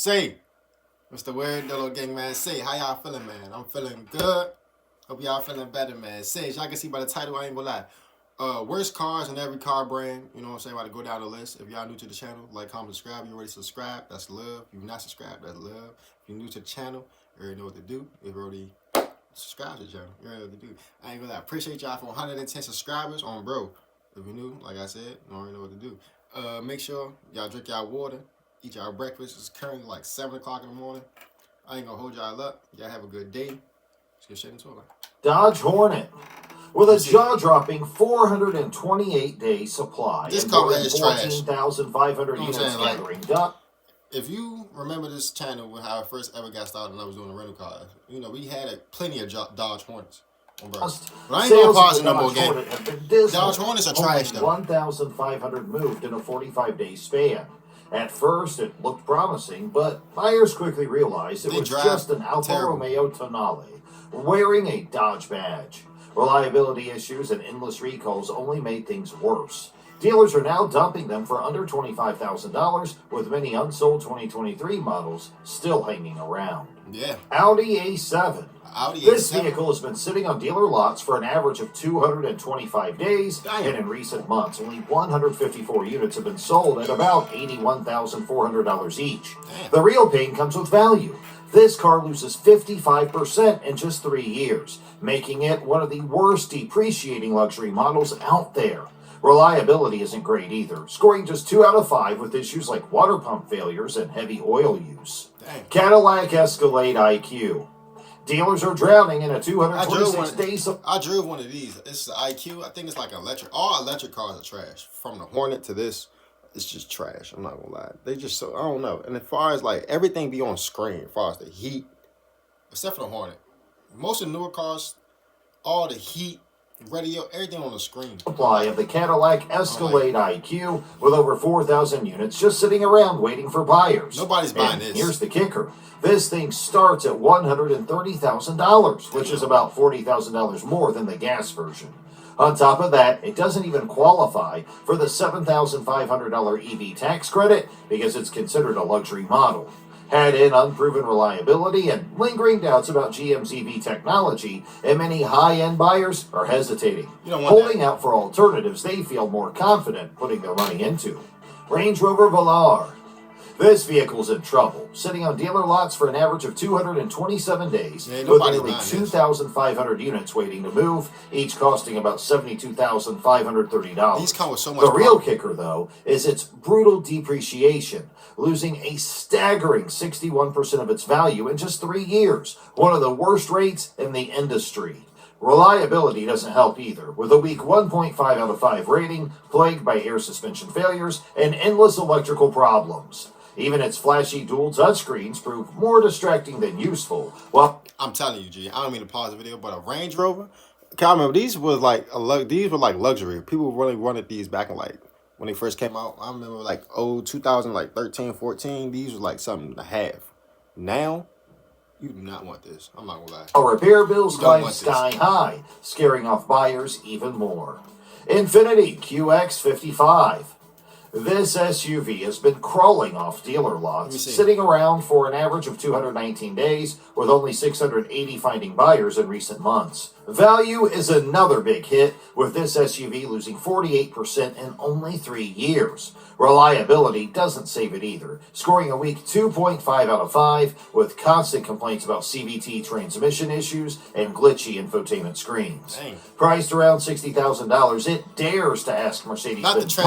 Say, Mr. Welivedolo gang, man. Say, how y'all feeling, man? I'm feeling good. Hope y'all feeling better, man. Say, as y'all can see by the title, I ain't gonna lie. Worst cars in every car brand. You know what I'm saying? About to go down the list. If y'all new to the channel, like, comment, subscribe. You already subscribed, that's love. If you're not subscribed, that's love. If you're new to the channel, you already know what to do. If you already subscribe to the channel, you already know what to do. I ain't gonna lie. Appreciate y'all for 110 subscribers on bro. If you're new, like I said, you already know what to do. Make sure y'all drink y'all water. Eat y'all breakfast. It's currently like 7 o'clock in the morning. I ain't gonna hold y'all up. Y'all have a good day. Let's get straight into it. Dodge Hornet. With a jaw-dropping 428-day supply. This car is trash. 14,500 units gathering. If you remember this channel when I first ever got started and I was doing the rental car, you know, we had plenty of Dodge Hornets. But I ain't gonna pause it no more game. Dodge Hornets are trash though. 1,500 moved in a 45-day span. At first, it looked promising, but buyers quickly realized it was just an Alfa Romeo Tonale wearing a Dodge badge. Reliability issues and endless recalls only made things worse. Dealers are now dumping them for under $25,000, with many unsold 2023 models still hanging around. Yeah. Audi A7. This vehicle has been sitting on dealer lots for an average of 225 days, and in recent months, only 154 units have been sold at about $81,400 each. The real pain comes with value. This car loses 55% in just 3 years, making it one of the worst depreciating luxury models out there. Reliability isn't great either, scoring just 2 out of 5 with issues like water pump failures and heavy oil use. Cadillac Escalade IQ. Dealers are drowning in a 226 days. I drove one of these. It's the IQ. I think it's like electric. All electric cars are trash. From the Hornet to this, it's just trash. I'm not gonna lie. They just so I don't know. And as far as like everything be on screen, as far as the heat, except for the Hornet, most of the newer cars, all the heat, radio, everything on the screen. Supply of the Cadillac Escalade IQ with over 4,000 units just sitting around waiting for buyers. Nobody's buying this. Here's the kicker. This thing starts at $130,000, which is about $40,000 more than the gas version. On top of that, it doesn't even qualify for the $7,500 EV tax credit because it's considered a luxury model. Add in unproven reliability and lingering doubts about GM's EV technology, and many high-end buyers are hesitating, holding out for alternatives they feel more confident putting their money into. Range Rover Velar. This vehicle's in trouble, sitting on dealer lots for an average of 227 days, with nearly 2,500 units waiting to move, each costing about $72,530. These come with so much. The real kicker, though, is its brutal depreciation, losing a staggering 61% of its value in just 3 years, one of the worst rates in the industry. Reliability doesn't help either, with a weak 1.5 out of 5 rating, plagued by air suspension failures and endless electrical problems. Even its flashy dual touchscreens prove more distracting than useful. Well, I'm telling you, G, I don't mean to pause the video, but a Range Rover, I remember these was like these were like luxury. People really wanted these back in like when they first came out. I remember like 2013, 14. These was like something to have. Now, you do not want this. I'm not gonna lie. Repair bills climb sky high, scaring off buyers even more. Infiniti QX55. This SUV has been crawling off dealer lots, sitting around for an average of 219 days, with only 680 finding buyers in recent months. Value is another big hit, with this SUV losing 48% in only 3 years. Reliability doesn't save it either, scoring a weak 2.5 out of 5, with constant complaints about CVT transmission issues and glitchy infotainment screens. Priced around $60,000, it dares to ask Mercedes-Benz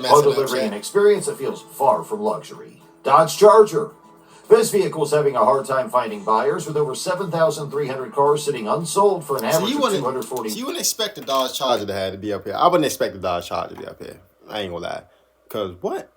while delivering an experience that feels far from luxury. Dodge Charger. This vehicle is having a hard time finding buyers, with over 7,300 cars sitting unsold for an average of 240. So you wouldn't expect the Dodge Charger to be up here. I wouldn't expect the Dodge Charger to be up here. I ain't gonna lie. Because what?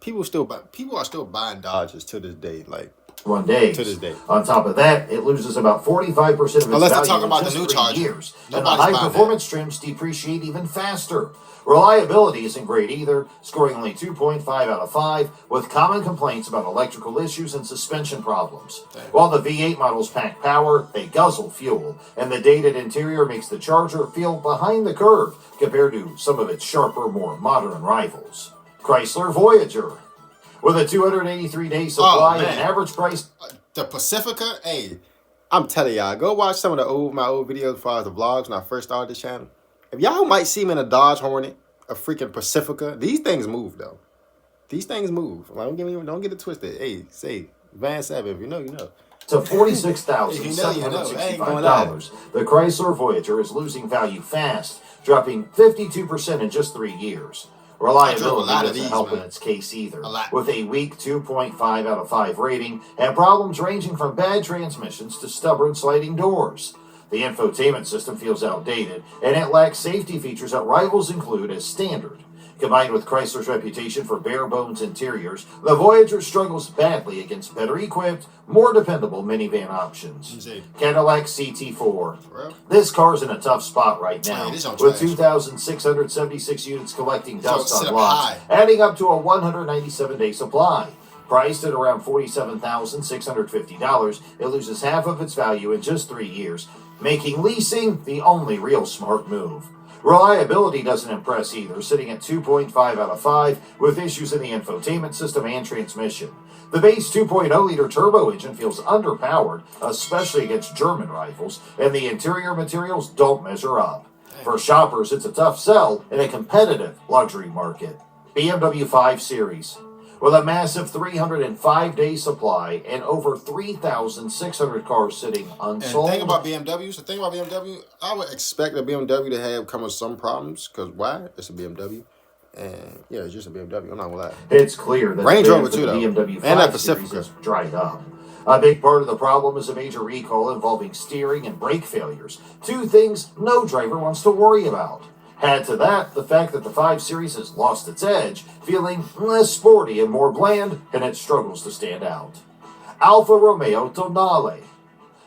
People are still buying Dodges to this day. Like, 1 day. To this day. On top of that, it loses about 45% of its value in just 3 years. And the high-performance trims depreciate even faster. Reliability isn't great either, scoring only 2.5 out of 5, with common complaints about electrical issues and suspension problems. While the V8 models pack power, they guzzle fuel, and the dated interior makes the Charger feel behind the curve compared to some of its sharper, more modern rivals. Chrysler Voyager. With a 283-day supply and an average price. The Pacifica, hey, I'm telling y'all, go watch some of my old videos as far as the vlogs when I first started this channel. If y'all might see me in a Dodge Hornet, a freaking Pacifica, these things move though. These things move. Like, don't get it twisted. Hey, say Van 7, if you know, you know. To $46,765. The Chrysler Voyager is losing value fast, dropping 52% in just 3 years. Reliability doesn't help in its case either, with a weak 2.5 out of 5 rating and problems ranging from bad transmissions to stubborn sliding doors. The infotainment system feels outdated, and it lacks safety features that rivals include as standard. Combined with Chrysler's reputation for bare-bones interiors, the Voyager struggles badly against better-equipped, more dependable minivan options. Cadillac CT4. This car's in a tough spot right now, with 2,676 units collecting dust on lots, adding up to a 197-day supply. Priced at around $47,650, it loses half of its value in just 3 years, making leasing the only real smart move. Reliability doesn't impress either, sitting at 2.5 out of 5, with issues in the infotainment system and transmission. The base 2.0-liter turbo engine feels underpowered, especially against German rivals, and the interior materials don't measure up. For shoppers, it's a tough sell in a competitive luxury market. BMW 5 Series. With a massive 305-day supply and over 3,600 cars sitting unsold. And the thing about BMW, I would expect a BMW to have come with some problems, because why? It's a BMW. And yeah, it's just a BMW. I'm not gonna lie. It's clear that Range Rover too, the though. BMW 5 and that Series Pacifica is dried up. A big part of the problem is a major recall involving steering and brake failures, 2 things no driver wants to worry about. Add to that the fact that the 5 Series has lost its edge, feeling less sporty and more bland, and it struggles to stand out. Alfa Romeo Tonale.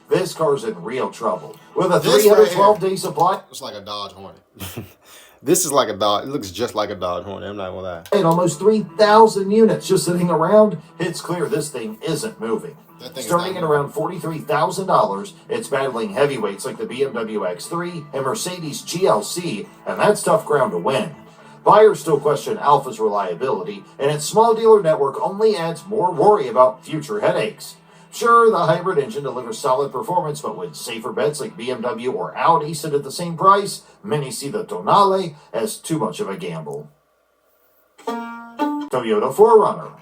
This car's in real trouble. With a 312-day supply. It's like a Dodge Hornet. This is like a Dodge. It looks just like a Dodge Hornet. I'm not gonna lie. And almost 3,000 units just sitting around. It's clear this thing isn't moving. Starting at around $43,000, it's battling heavyweights like the BMW X3 and Mercedes GLC, and that's tough ground to win. Buyers still question Alfa's reliability, and its small dealer network only adds more worry about future headaches. Sure, the hybrid engine delivers solid performance, but when safer bets like BMW or Audi sit at the same price, many see the Tonale as too much of a gamble. Toyota 4Runner.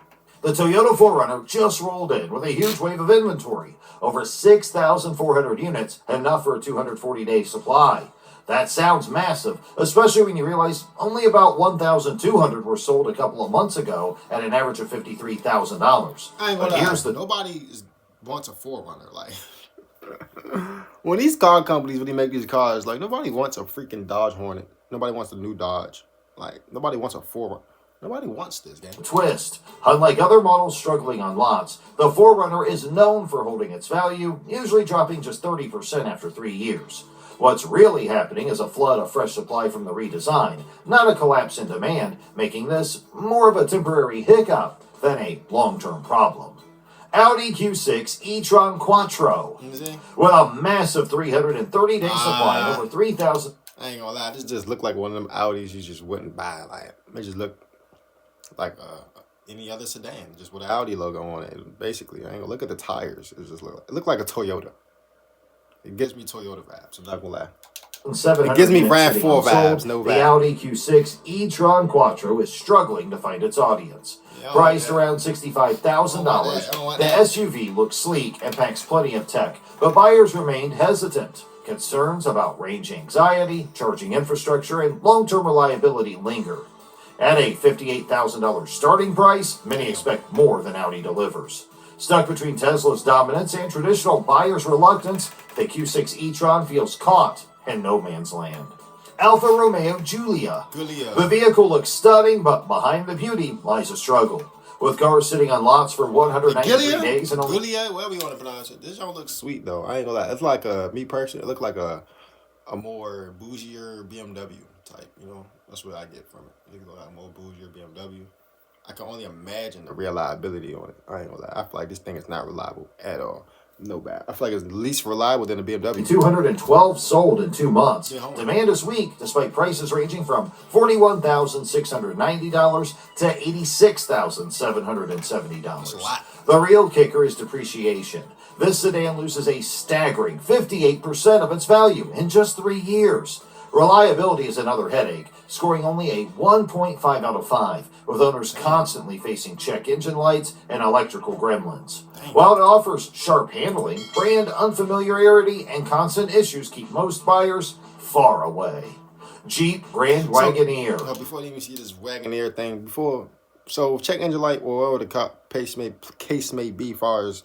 The Toyota 4Runner just rolled in with a huge wave of inventory, over 6,400 units, enough for a 240-day supply. That sounds massive, especially when you realize only about 1,200 were sold a couple of months ago at an average of $53,000. I ain't gonna lie. Nobody wants a 4Runner. Like, when these car companies really make these cars, like, nobody wants a freaking Dodge Hornet. Nobody wants a new Dodge. Like, nobody wants a 4Runner. Nobody wants this, gang. Twist. Unlike other models struggling on lots, the 4Runner is known for holding its value, usually dropping just 30% after 3 years. What's really happening is a flood of fresh supply from the redesign, not a collapse in demand, making this more of a temporary hiccup than a long-term problem. Audi Q6 e-tron Quattro. With a massive 330-day supply, over 3,000... I ain't gonna lie, this just looked like one of them Audis you just wouldn't buy. Like, they just look like any other sedan, just with an Audi logo on it. Basically, I ain't gonna look at the tires. It look like a Toyota. It gives me Toyota vibes. I'm not gonna lie. It gives me RAV4 vibes. No vibes. The Audi Q6 e-tron Quattro is struggling to find its audience. Priced around $65,000, the SUV looks sleek and packs plenty of tech, but buyers remained hesitant. Concerns about range anxiety, charging infrastructure, and long-term reliability linger. At a $58,000 starting price, many expect more than Audi delivers. Stuck between Tesla's dominance and traditional buyers' reluctance, the Q6 e-tron feels caught in no man's land. Alfa Romeo Giulia. The vehicle looks stunning, but behind the beauty lies a struggle. With cars sitting on lots for 193 days and only... Giulia, whatever you want to pronounce it. This don't look sweet, though. I ain't gonna lie. It's like me personally, it looked like a more bougier BMW type, you know? That's what I get from it. It look like a more bougier BMW. I can only imagine the reliability on it. I ain't gonna lie. I feel like this thing is not reliable at all. No bad. I feel like it's least reliable than a BMW. 212 sold in 2 months. Yeah, Demand is weak, despite prices ranging from $41,690 to $86,770. That's a lot. The real kicker is depreciation. This sedan loses a staggering 58% of its value in just 3 years. Reliability is another headache, scoring only a 1.5 out of 5, with owners constantly facing check engine lights and electrical gremlins. While it offers sharp handling, brand unfamiliarity and constant issues keep most buyers far away. Jeep Grand Wagoneer. Before you even see this Wagoneer thing, so check engine light or whatever the case may be as far as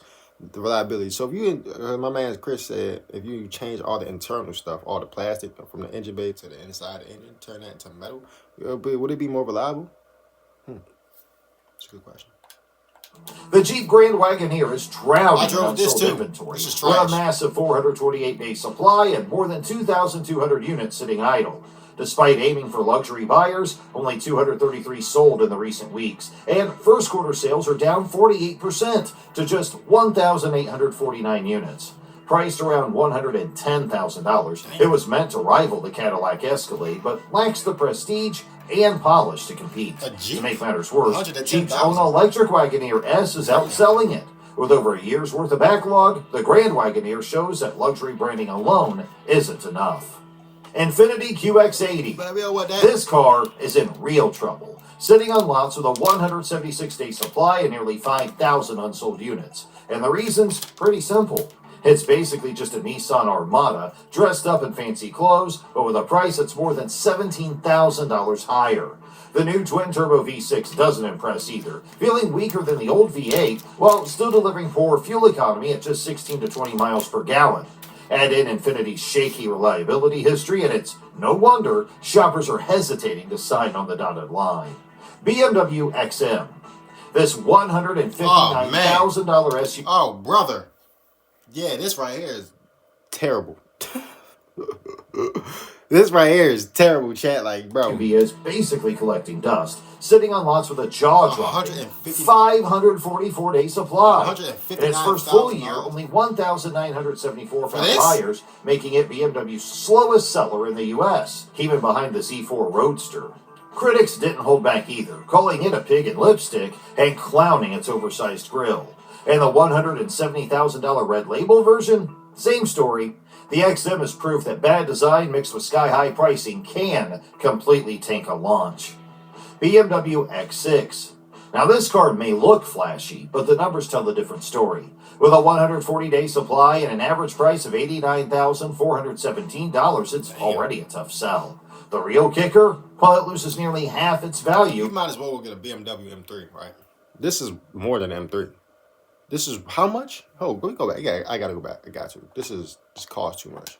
the reliability. So if you, my man Chris said, if you change all the internal stuff, all the plastic from the engine bay to the inside of the engine, turn that into metal, would it be more reliable? That's a good question. The Jeep Grand Wagoneer is drowning in unsold inventory. With a massive 428-day supply and more than 2,200 units sitting idle. Despite aiming for luxury buyers, only 233 sold in the recent weeks, and first quarter sales are down 48% to just 1,849 units. Priced around $110,000, it was meant to rival the Cadillac Escalade, but lacks the prestige and polish to compete. To make matters worse, Jeep's own electric Wagoneer S is outselling it. With over a year's worth of backlog, the Grand Wagoneer shows that luxury branding alone isn't enough. Infiniti QX80. This car is in real trouble, sitting on lots with a 176-day supply and nearly 5,000 unsold units. And the reason's pretty simple. It's basically just a Nissan Armada dressed up in fancy clothes, but with a price that's more than $17,000 higher. The new twin-turbo V6 doesn't impress either, feeling weaker than the old V8 while still delivering poor fuel economy at just 16 to 20 miles per gallon. Add in Infiniti's shaky reliability history, and it's no wonder shoppers are hesitating to sign on the dotted line. BMW XM. This $159,000 SUV. Oh, brother. Yeah, this right here is terrible. This right here is terrible, chat. Like, bro. SUV is basically collecting dust, sitting on lots with a jaw-dropping 544-day supply. In its first full year, only 1,974 found buyers, making it BMW's slowest seller in the U.S., even behind the Z4 Roadster. Critics didn't hold back either, calling it a pig in lipstick and clowning its oversized grille. And the $170,000 red label version? Same story. The XM is proof that bad design mixed with sky-high pricing can completely tank a launch. BMW X6. Now this car may look flashy, but the numbers tell a different story. With a 140-day supply and an average price of $89,417, it's already a tough sell. The real kicker? Well, it loses nearly half its value. You might as well get a BMW M3, right? This is more than M3. This is how much? Oh, let me go back. Yeah, I gotta go back. I got to. This costs too much.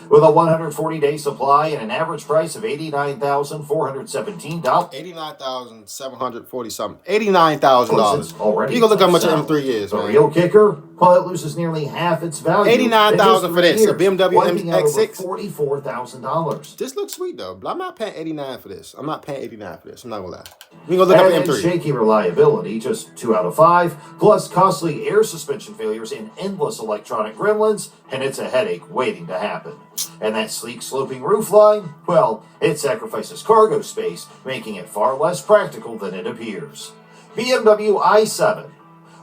With a 140-day supply and an average price of $89,417. $89,740 something. $89,000. You can look how much an M3 is. The real kicker? Well, it loses nearly half its value. $89,000 for this. A BMW X6. $44,000. This looks sweet though, but I'm not paying $89 for this. I'm not paying $89 for this. I'm not gonna lie. We gonna look up an M3. Shaky reliability, just 2 out of 5, plus costly air suspension failures and endless electronic gremlins, and it's a headache waiting to happen. And that sleek sloping roofline, well, it sacrifices cargo space, making it far less practical than it appears. BMW i7.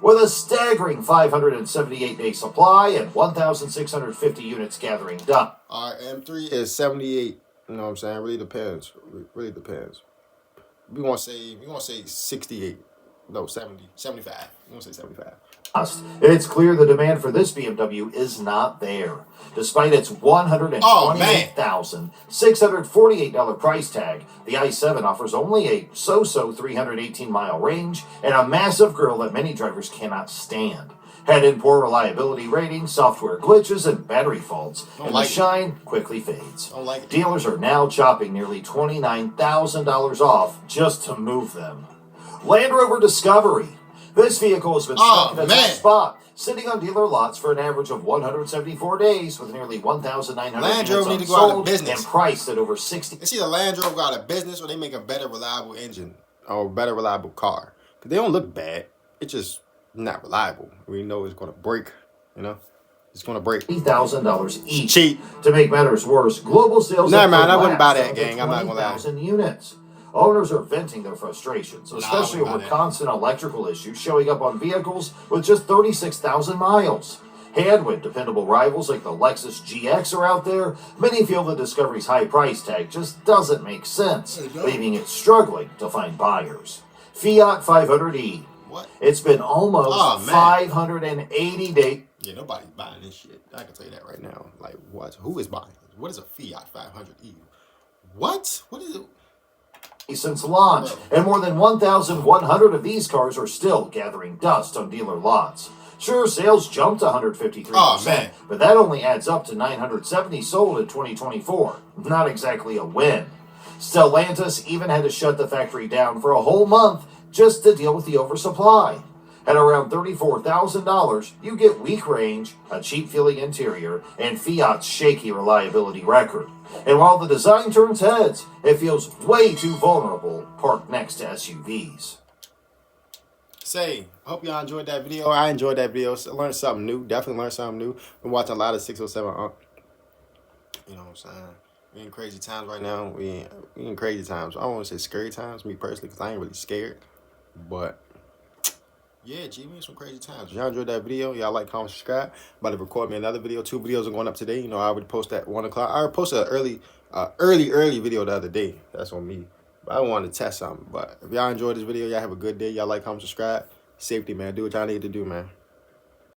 With a staggering 578-day supply and 1,650 units gathering done. All right, M3 is 78. You know what I'm saying? Really depends. Really depends. We want to say 68. No, 70, 75. We want to say 75. It's clear the demand for this BMW is not there. Despite its $128,648 price tag, the i7 offers only a so-so 318-mile range and a massive grille that many drivers cannot stand. Head in poor reliability ratings, software glitches, and battery faults, and the shine quickly fades. Dealers are now chopping nearly $29,000 off just to move them. Land Rover Discovery. This vehicle has been stuck in a tough spot, sitting on dealer lots for an average of 174 days with nearly 1,900 units unsold and priced at over $60,000. It's either Land Rover go out of business or they make a better reliable engine or a better reliable car. Because they don't look bad. It's just not reliable. We know it's going to break, you know. It's gonna break. $80,000 each. Cheap. To make matters worse, global sales. Nah, man, I wouldn't buy that, gang. I'm not gonna lie. 20,000 units. Owners are venting their frustrations, especially over constant electrical issues showing up on vehicles with just 36,000 miles. And when dependable rivals like the Lexus GX are out there, many feel the Discovery's high price tag just doesn't make sense, leaving it struggling to find buyers. Fiat 500e. What? It's been almost 580 days. Yeah, nobody's buying this shit. I can tell you that right now. Like, what? Who is buying it? What is a Fiat 500e? What? What is it? Since launch, and more than 1,100 of these cars are still gathering dust on dealer lots. Sure, sales jumped 153%, but that only adds up to 970 sold in 2024. Not exactly a win. Stellantis even had to shut the factory down for a whole month just to deal with the oversupply. At around $34,000, you get weak range, a cheap-feeling interior, and Fiat's shaky reliability record. And while the design turns heads, it feels way too vulnerable parked next to SUVs. I hope y'all enjoyed that video. I enjoyed that video. Learned something new. Definitely learned something new. Been watching a lot of 607. You know what I'm saying? We in crazy times right now. We in crazy times. I don't want to say scary times, me personally, because I ain't really scared. But yeah, G, we in some crazy times. If y'all enjoyed that video, y'all like, comment, subscribe. About to record me another video. 2 videos are going up today. You know, I would post at 1 o'clock. I posted an early video the other day. That's on me. But I wanted to test something. But if y'all enjoyed this video, y'all have a good day. Y'all like, comment, subscribe. Safety, man. Do what y'all need to do, man.